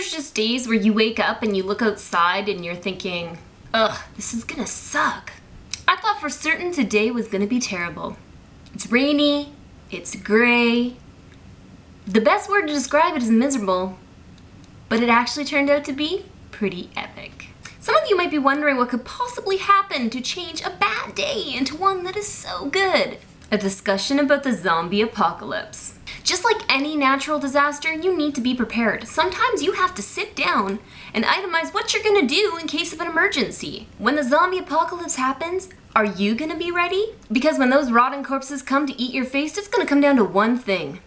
there's just days where you wake up and you look outside and you're thinking, ugh, this is gonna suck. I thought for certain today was gonna be terrible. It's rainy, it's gray. The best word to describe it is miserable, but it actually turned out to be pretty epic. Some of you might be wondering what could possibly happen to change a bad day into one that is so good. A discussion about the zombie apocalypse. Just like any natural disaster, you need to be prepared. Sometimes you have to sit down and itemize what you're gonna do in case of an emergency. When the zombie apocalypse happens, are you gonna be ready? Because when those rotting corpses come to eat your face, it's gonna come down to one thing: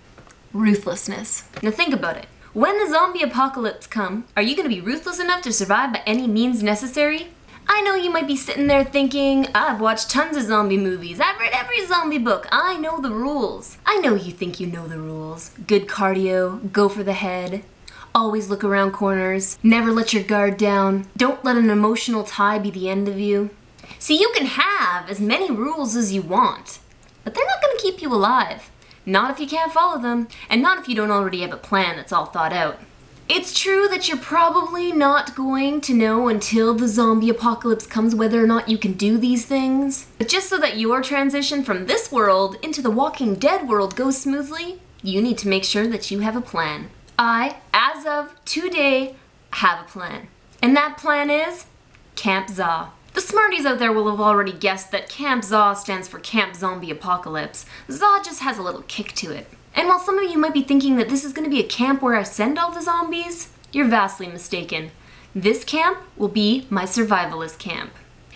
ruthlessness. Now think about it. When the zombie apocalypse comes, are you gonna be ruthless enough to survive by any means necessary? I know you might be sitting there thinking, I've watched tons of zombie movies, I've read every zombie book, I know the rules. I know you think you know the rules. Good cardio, go for the head, always look around corners, never let your guard down, don't let an emotional tie be the end of you. See, you can have as many rules as you want, but they're not gonna keep you alive. Not if you can't follow them, and not if you don't already have a plan that's all thought out. It's true that you're probably not going to know until the zombie apocalypse comes whether or not you can do these things. But just so that your transition from this world into the Walking Dead world goes smoothly, you need to make sure that you have a plan. I, as of today, have a plan. And that plan is Camp ZA. The smarties out there will have already guessed that Camp ZA stands for Camp Zombie Apocalypse. ZA just has a little kick to it. And while some of you might be thinking that this is going to be a camp where I send all the zombies, you're vastly mistaken. This camp will be my survivalist camp.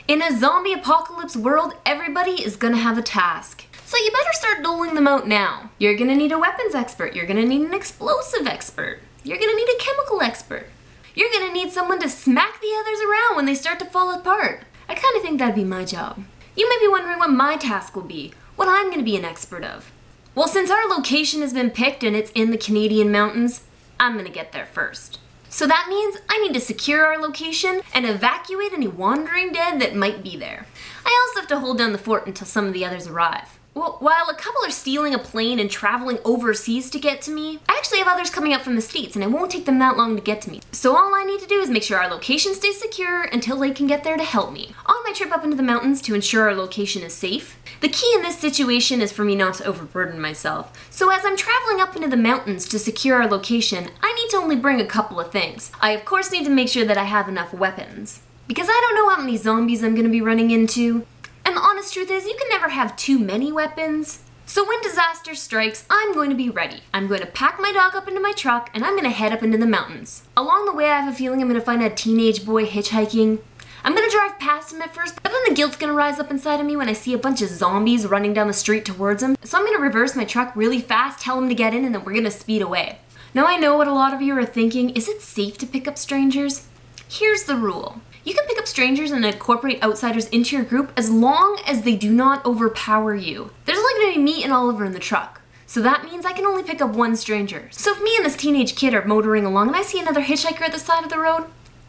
In a zombie apocalypse world, everybody is going to have a task. So you better start doling them out now. You're going to need a weapons expert. You're going to need an explosive expert. You're going to need a chemical expert. You're going to need someone to smack the others around when they start to fall apart. I kind of think that'd be my job. You might be wondering what my task will be, what I'm going to be an expert of. Well, since our location has been picked and it's in the Canadian mountains, I'm gonna get there first. So that means I need to secure our location and evacuate any wandering dead that might be there. I also have to hold down the fort until some of the others arrive. Well, while a couple are stealing a plane and traveling overseas to get to me, I actually have others coming up from the States and it won't take them that long to get to me. So all I need to do is make sure our location stays secure until they can get there to help me. On my trip up into the mountains to ensure our location is safe, the key in this situation is for me not to overburden myself. So as I'm traveling up into the mountains to secure our location, I need to only bring a couple of things. I of course need to make sure that I have enough weapons, because I don't know how many zombies I'm going to be running into. And the honest truth is, you can never have too many weapons. So when disaster strikes, I'm going to be ready. I'm going to pack my dog up into my truck and I'm going to head up into the mountains. Along the way, I have a feeling I'm going to find a teenage boy hitchhiking. I'm going to drive past him at first, but then the guilt's going to rise up inside of me when I see a bunch of zombies running down the street towards him. So I'm going to reverse my truck really fast, tell him to get in, and then we're going to speed away. Now I know what a lot of you are thinking. Is it safe to pick up strangers? Here's the rule. You can pick up strangers and incorporate outsiders into your group as long as they do not overpower you. There's only going to be me and Oliver in the truck, so that means I can only pick up one stranger. So if me and this teenage kid are motoring along and I see another hitchhiker at the side of the road,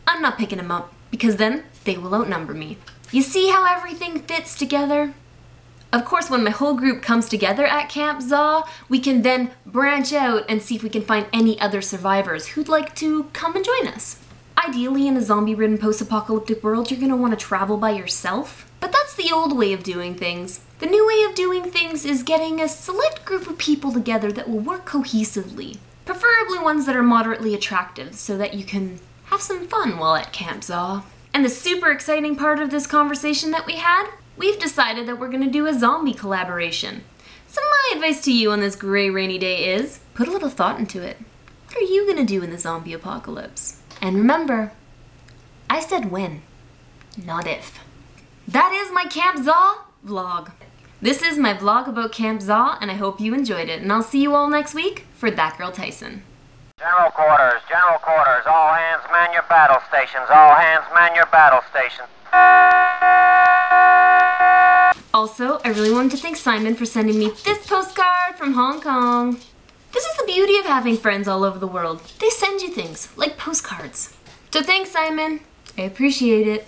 I'm not picking him up, because then they will outnumber me. You see how everything fits together? Of course, when my whole group comes together at Camp ZA, we can then branch out and see if we can find any other survivors who'd like to come and join us. Ideally, in a zombie-ridden post-apocalyptic world, you're going to want to travel by yourself. But that's the old way of doing things. The new way of doing things is getting a select group of people together that will work cohesively. Preferably ones that are moderately attractive, so that you can have some fun while at Camp ZA. And the super exciting part of this conversation that we had, we've decided that we're going to do a zombie collaboration. So my advice to you on this gray rainy day is, put a little thought into it. What are you going to do in the zombie apocalypse? And remember, I said when, not if. That is my Camp ZA vlog. This is my vlog about Camp ZA, and I hope you enjoyed it. And I'll see you all next week for That Girl Tyson. General quarters, all hands man your battle stations, all hands man your battle stations. Also, I really wanted to thank Simon for sending me this postcard from Hong Kong. This is the beauty of having friends all over the world. They send you things, like postcards. So thanks, Simon. I appreciate it.